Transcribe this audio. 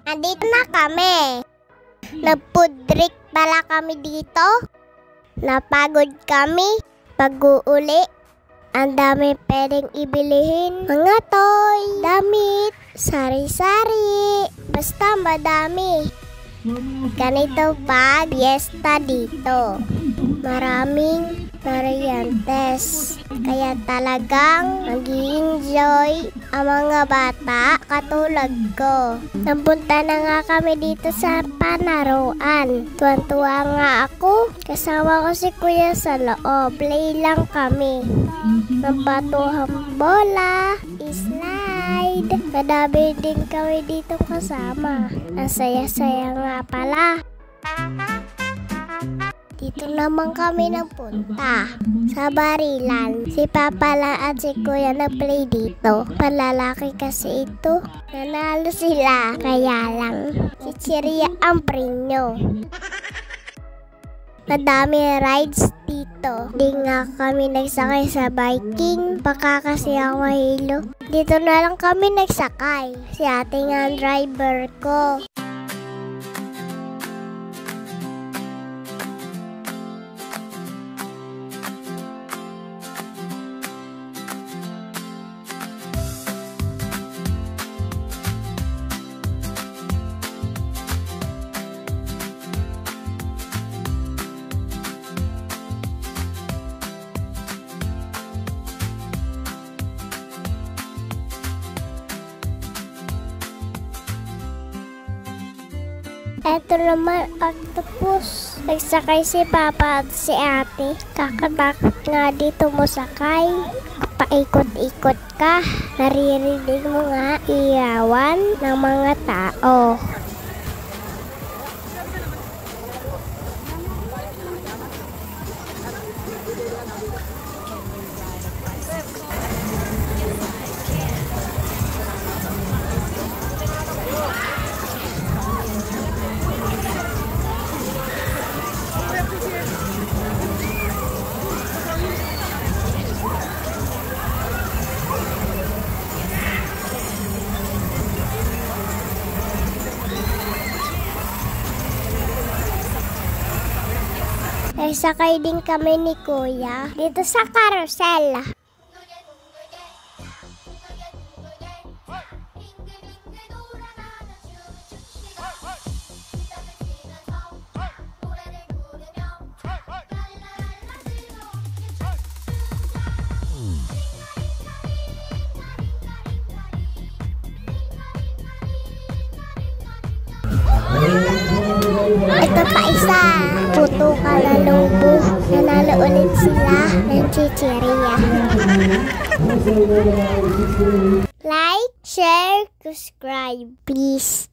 Andito na kami. Nag-food trip pala kami dito. Napagod kami. Pag-uuli. Ang dami pwedeng ibilihin. Mga toy, damit, sari-sari. Basta madami. Ganito pa, fiesta dito. Maraming variantes. Kaya talagang mag-i-enjoy ang mga bata katulad ko. Napunta na nga kami dito sa panaruan. Tuwan-tuwa nga ako. Kasama ko si Kuya sa loob. Play lang kami. Nabatuhang bola, slide. Madami din kami dito kasama. Ang saya-saya nga pala. Dito naman kami napunta sa barilan. Si Papa lang at si Kuya nag-play dito. Palalaki kasi ito. Nanalo sila. Kaya lang, si Chiria ang premyo. Madami rides dito. Di nga kami nagsakay sa biking. Baka kasi ako mahilo. Dito na lang kami nagsakay. Si ate nga ang driver ko. Eto naman octopus. Nagsakay si Papa at si ate. Kakatakot nga dito mo sakay. Paikot-ikot ka. Naririnig mo nga iyawan ng mga tao. Nagsakay din kami ni Kuya dito sa carousel. Ito pa isa. Puto ka na lobo. Nanalo ulit sila ng chichirya. Like, share, subscribe, please.